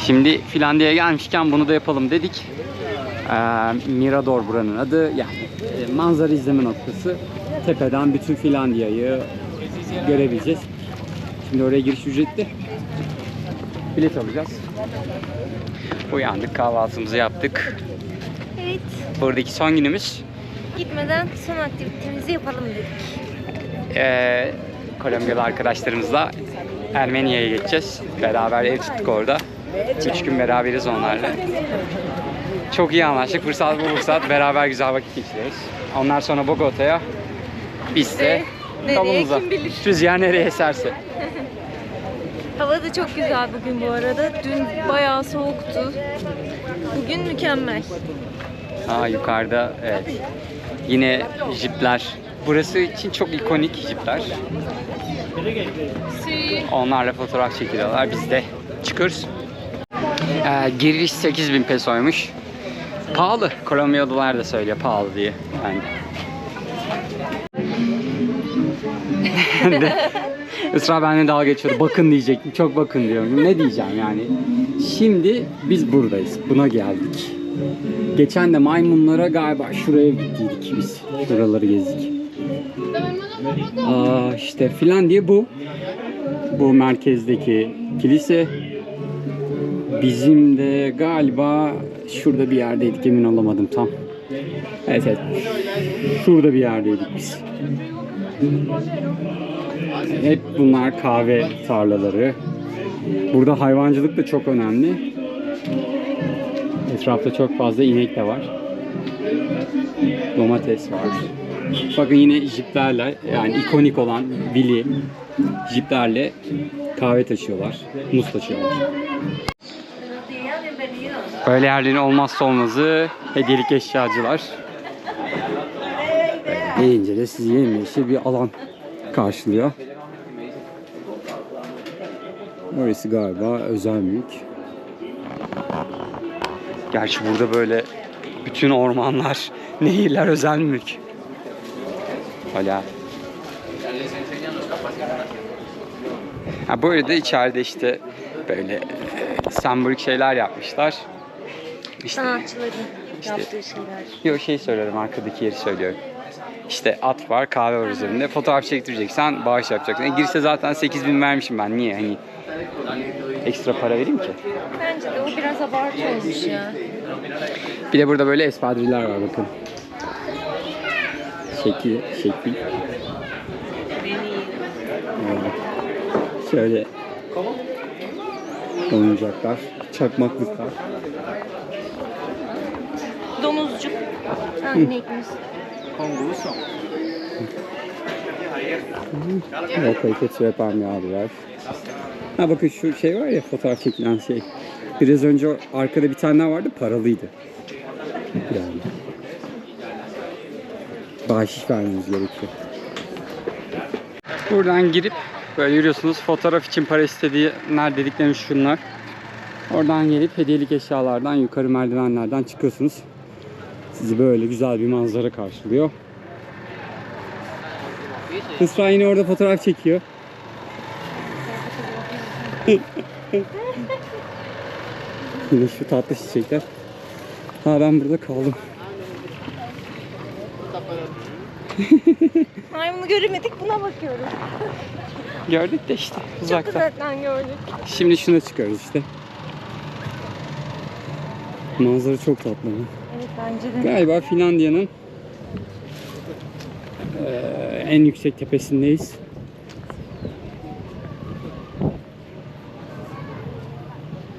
Şimdi Finlandiya'ya gelmişken bunu da yapalım dedik. Mirador buranın adı. Yani manzara izleme noktası. Tepeden bütün Finlandiya'yı görebileceğiz. Şimdi oraya giriş ücretli. Bilet alacağız. Uyandık, kahvaltımızı yaptık. Evet. Buradaki son günümüz. Gitmeden son aktivitemizi yapalım dedik. Kolombiyalı arkadaşlarımızla Ermeni'ye geçeceğiz. Beraber ev tuttuk orada. 3 gün beraberiz onlarla. Çok iyi anlaştık. Fırsat bulursak beraber güzel vakit geçiririz. Ondan sonra Bogota'ya, biz de yolumuza. Rüzgar nereye eserse. Hava da çok güzel bugün bu arada. Dün bayağı soğuktu. Bugün mükemmel. Yukarıda evet. Yine jipler. Burası için çok ikonik jipler. Onlarla fotoğraf çekiliyorlar. Biz de çıkıyoruz. Giriş 8.000 pesoymuş. Pahalı. Kolombiyalılar da söylüyor pahalı diye. Yani. Isra benimle dalga geçiyordu. Bakın diyecektim. Çok bakın diyorum. Ne diyeceğim yani. Şimdi biz buradayız. Buna geldik. Geçen de maymunlara galiba şuraya gittiydik biz. Şuraları gezdik. İşte Finlandiya bu. Bu merkezdeki kilise. Bizim de galiba şurada bir yerdeydik, emin olamadım tam. Evet. Şurada bir yerdeydik biz. Hep bunlar kahve tarlaları. Burada hayvancılık da çok önemli. Etrafta çok fazla inek de var. Domates var. Bakın yine jiplerle, yani ikonik olan Willy jiplerle kahve taşıyorlar, muz taşıyorlar. Böyle yerlerin olmazsa olmazı hediyelik eşyacılar. Deyince de sizi yemyeşil bir alan karşılıyor. Orası galiba özel mülk. Gerçi burada böyle bütün ormanlar, nehirler özel mülk. Hala. Bu arada içeride işte böyle sembolik şeyler yapmışlar. İşte, Sanatçıların yaptığı şeyler. Yok söylerim, arkadaki yeri söylüyorum. İşte at var, kahve var üzerinde. Fotoğraf çektireceksen bağış yapacaksın. Girişte zaten 8.000 vermişim ben. Niye? Hani ekstra para vereyim ki? Bence de o biraz abartı olmuş ya. Bir de burada böyle espadriller var bakın. Şekil. Şöyle oyuncaklar, çakmaklıklar. Domuzcuk. İnekmiş. Kalite yapan yağlılar. Bakın şu şey var ya, fotoğraf çekilen şey. Biraz önce arkada bir tane daha vardı, paralıydı. Yani. Bahşiş vermemiz gerekiyor. Buradan girip böyle yürüyorsunuz. Fotoğraf için para istediğinler dediklerim şunlar. Oradan gelip hediyelik eşyalardan yukarı merdivenlerden çıkıyorsunuz. Sizi böyle güzel bir manzara karşılıyor. Isra yine orada fotoğraf çekiyor. Yine şu tatlı çiçekler. Ben burada kaldım. Maymunu göremedik, buna bakıyoruz. Gördük de işte uzaktan. Çok uzaktan gördük. Şimdi şuna çıkıyoruz işte. Manzara çok tatlı. Evet, bence de. Galiba Finlandiya'nın en yüksek tepesindeyiz.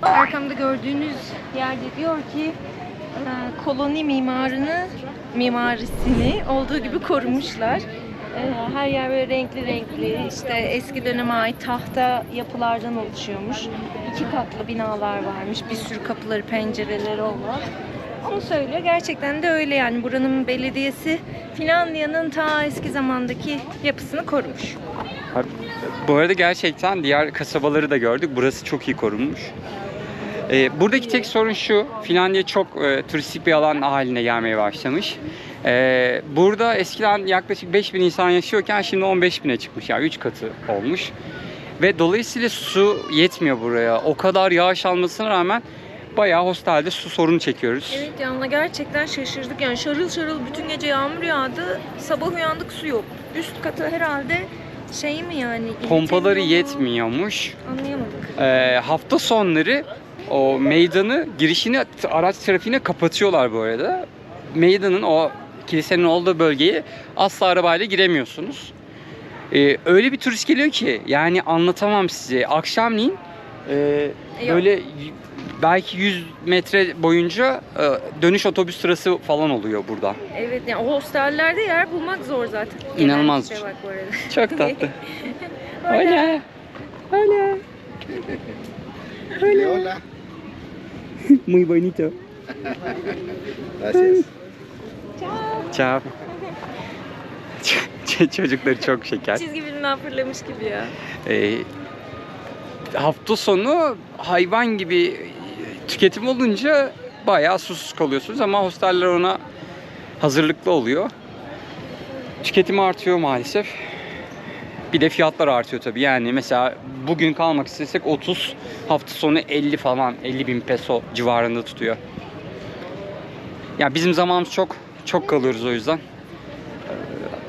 Arkamda gördüğünüz yerde diyor ki koloni mimarisini olduğu gibi korumuşlar. Her yer böyle renkli işte eski döneme ait tahta yapılardan oluşuyormuş. 2 katlı binalar varmış, bir sürü kapıları, pencereleri olan. Onu söylüyor. Gerçekten de öyle yani. Buranın belediyesi Finlandiya'nın ta eski zamandaki yapısını korumuş. Bu arada gerçekten diğer kasabaları da gördük. Burası çok iyi korunmuş. Buradaki tek sorun şu, Finlandiya çok turistik bir alan haline gelmeye başlamış. Burada eskiden yaklaşık 5.000 insan yaşıyorken şimdi 15.000'e çıkmış, yani 3 katı olmuş. Ve dolayısıyla su yetmiyor buraya. O kadar yağış almasına rağmen bayağı hostelde su sorunu çekiyoruz. Evet ya, gerçekten şaşırdık. Yani şarıl şarıl bütün gece yağmur yağdı. Sabah uyandık, su yok. Üst katı herhalde şey mi yani? Pompaları iletemiyor mu? yetmiyormuş. Anlayamadık. Hafta sonları o meydanı, girişini araç trafiğine kapatıyorlar bu arada. Meydanın, o kilisenin olduğu bölgeyi asla arabayla giremiyorsunuz. Öyle bir turist geliyor ki yani anlatamam size. Akşamleyin böyle belki 100 metre boyunca dönüş otobüs sırası falan oluyor burada. Evet yani o hostellerde yer bulmak zor zaten. İnanılmaz. Bak bu arada. Çok tatlı. Hola. Hola. Hola. Muy bonito. Gracias. Ciao. Çocukları çok şeker. Çizgi filmden fırlamış gibi ya. Hafta sonu hayvan gibi tüketim olunca bayağı susuz kalıyorsunuz ama hosteller ona hazırlıklı oluyor. Tüketimi artıyor maalesef. Bir de fiyatlar artıyor tabii. Yani mesela bugün kalmak istesek 30, hafta sonu 50 falan, 50.000 peso civarında tutuyor. Ya bizim zamanımız çok kalıyoruz o yüzden.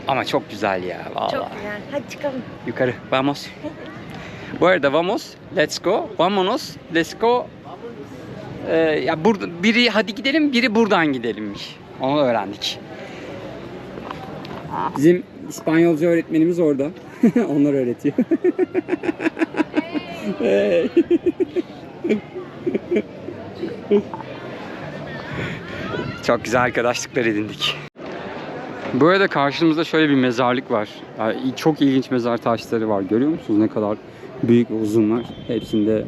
Ama çok güzel ya vallahi. Çok güzel. Hadi çıkalım. Yukarı. Vamos. Bu arada vamos. Let's go. Vamonos. Let's go. Ya burada biri hadi gidelim, biri buradan gidelimmiş. Onu öğrendik. Bizim İspanyolca öğretmenimiz orada. Onlar öğretiyor. Çok güzel arkadaşlıklar edindik. Bu arada karşımızda şöyle bir mezarlık var. Yani çok ilginç mezar taşları var. Görüyor musunuz ne kadar büyük ve uzunlar? Hepsinde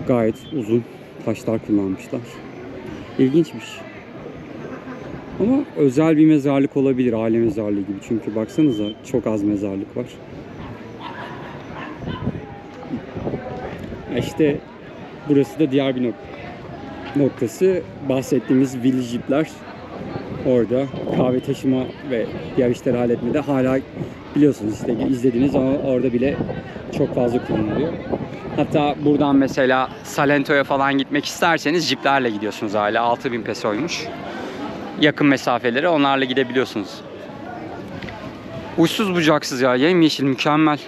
gayet uzun taşlar kullanmışlar. İlginçmiş. Ama özel bir mezarlık olabilir, aile mezarlığı gibi. Çünkü baksanıza çok az mezarlık var. İşte burası da diğer bir noktası. Bahsettiğimiz villagep'ler orada kahve taşıma ve diğer işleri halletmede hala biliyorsunuz işte izlediğiniz ama orada bile çok fazla kullanılıyor. Hatta buradan mesela Salento'ya falan gitmek isterseniz jiplerle gidiyorsunuz hala. 6.000 pesoymuş. Yakın mesafeleri onlarla gidebiliyorsunuz. Uçsuz bucaksız ya. Yemyeşil mükemmel.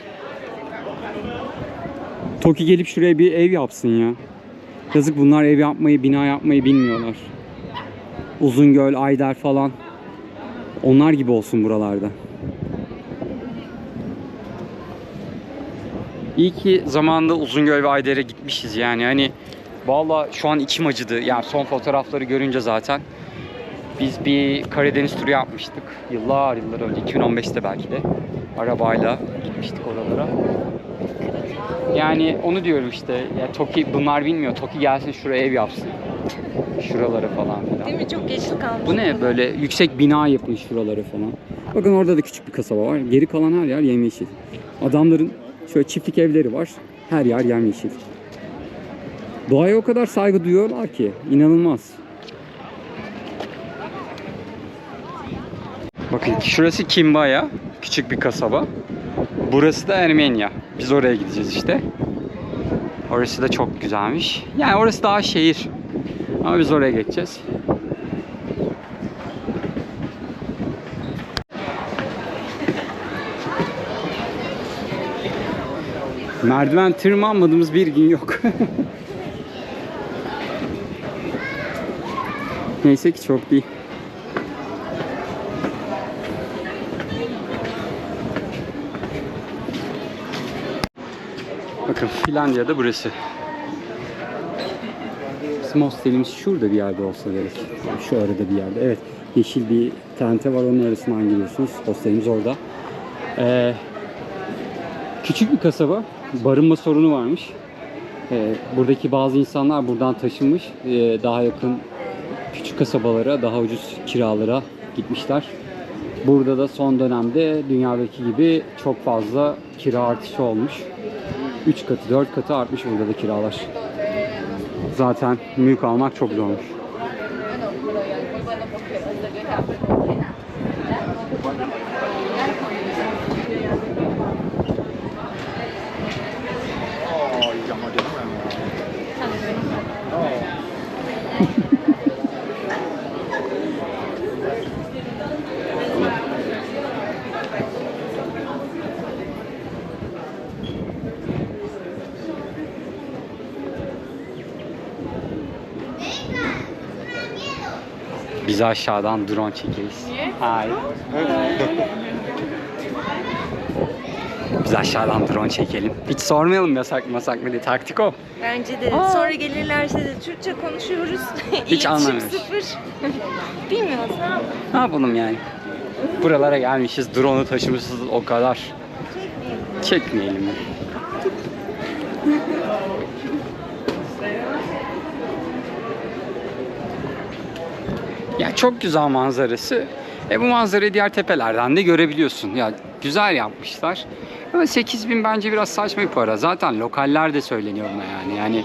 Toki gelip şuraya bir ev yapsın ya. Yazık bunlar ev yapmayı, bina yapmayı bilmiyorlar. Uzungöl, Ayder falan. Onlar gibi olsun buralarda. İyi ki zamanında Uzungöl ve Ayder'e gitmişiz yani. Hani vallahi şu an içim acıdı. Yani son fotoğrafları görünce zaten. Biz bir Karadeniz turu yapmıştık. Yıllar önce. 2015'te belki de. Arabayla gitmiştik oralara. Yani onu diyorum işte. Ya Toki bunlar bilmiyor. Toki gelsin şuraya ev yapsın. Şuraları falan filan. Değil mi? Çok geçti kalmış. Bu ne? Böyle yüksek bina yapmış şuraları falan. Bakın orada da küçük bir kasaba var. Geri kalan her yer yemyeşil. Adamların şöyle çiftlik evleri var. Her yer yemyeşil. Doğaya o kadar saygı duyuyorlar ki. İnanılmaz. Bakın şurası Kimbaya. Küçük bir kasaba. Burası da Ermenya. Biz oraya gideceğiz işte. Orası da çok güzelmiş. Yani orası daha şehir. Ama biz oraya geçeceğiz. Merdiven tırmanmadığımız bir gün yok. Neyse ki çok değil. Bakın Finlandiya'da burası. Bizim hostelimiz şurada bir yerde olsa gerek. Şu arada bir yerde. Evet. Yeşil bir tente var. Onun arasından giriyorsunuz. Hostelimiz orada. Küçük bir kasaba. Barınma sorunu varmış. Buradaki bazı insanlar buradan taşınmış. Daha yakın küçük kasabalara, daha ucuz kiralara gitmişler. Burada da son dönemde dünyadaki gibi çok fazla kira artışı olmuş. 3 katı, 4 katı artmış burada da kiralar. Zaten mülk almak çok zormuş. Biz aşağıdan drone çekeriz. Hayır. Biz aşağıdan drone çekelim. Hiç sormayalım yasak mı diye. Taktik o. Bence de. Sonra gelirlerse de Türkçe konuşuyoruz. Hiç İletişim anlamıyoruz. sıfır. Bilmiyoruz. Ne yapalım yani? Buralara gelmişiz, drone'u taşımışız o kadar. Çekmeyelim mi? Ya çok güzel manzarası. Bu manzarayı diğer tepelerden de görebiliyorsun. Ya güzel yapmışlar. Ama 8.000 bence biraz saçma bir para. Zaten lokaller de söyleniyor buna yani. Yani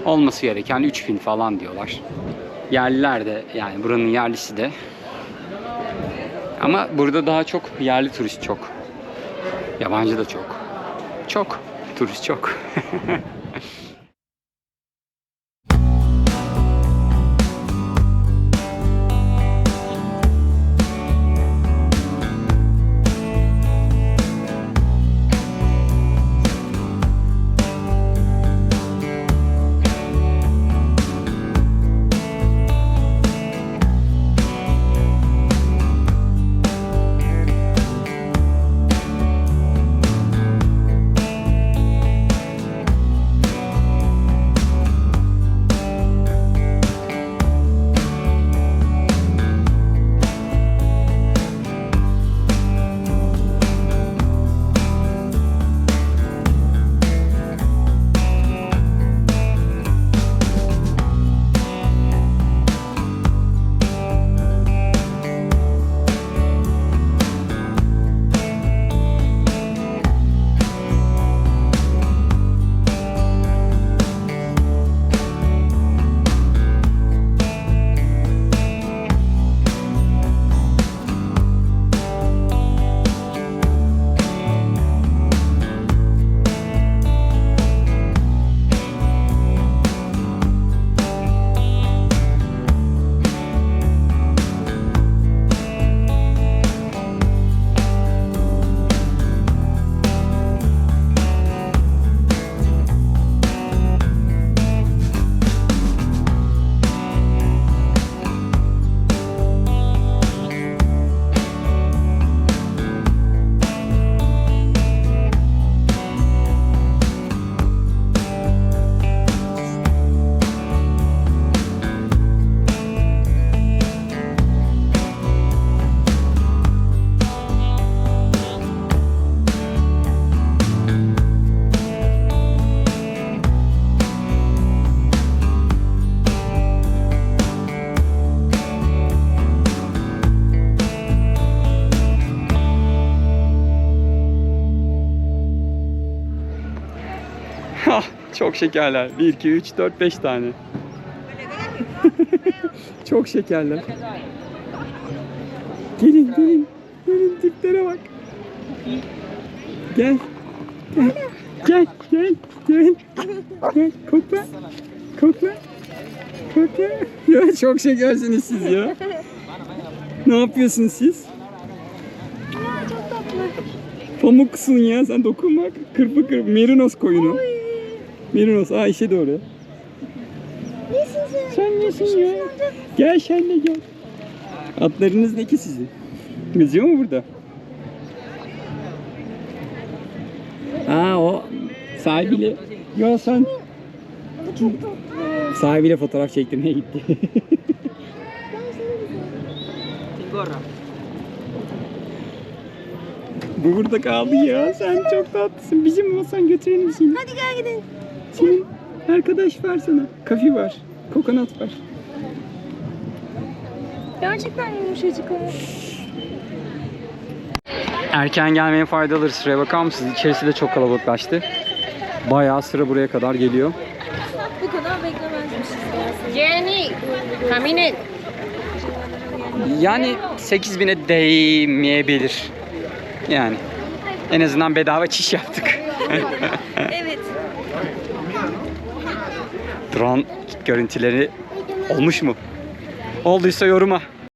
olması gereken 3.000 falan diyorlar. Yerliler de yani buranın yerlisi de. Ama burada daha çok yerli turist çok. Yabancı da çok. Çok. Turist çok. Çok şekerler. 1, 2, 3, 4, 5 tane. Çok şekerler. Gelin gelin. Gelin tiplere bak. Gel. Gel. Gel. Gel. Gel. Gel. Kokla. Kokla. Kokla. Ya çok şekersiniz siz ya. Ne yapıyorsunuz siz? Çok tatlı. Pamuksun ya, sen dokunma. Kırpı kırpı. Merinos koyunu. Merinos. Ayşe de oraya. Nesin sen? Sen nesin ya? Gel sen de gel. Atlarınız ne ki sizin? Geziyor mu burada? O sahibiyle. Ya sen Çok tatlı. sahibiyle fotoğraf çektirmeye gitti. Bu burada kaldı ya. Sen çok tatlısın. Bizim olsan götürelim misin? Hadi gel gidelim. Senin arkadaş var sana. Kafi var. Kokonat var. Gerçekten yumuşacık ama. Erken gelmeyin faydalıdır. Sıraya bakar mısınız? İçerisi de çok kalabalıklaştı. Bayağı sıra buraya kadar geliyor. Bu kadar beklemezmişiz ya. Jenny, come in. Yani 8.000'e değmeyebilir. Yani en azından bedava çiş yaptık. Evet. Drone görüntüleri olmuş mu? Olduysa yoruma.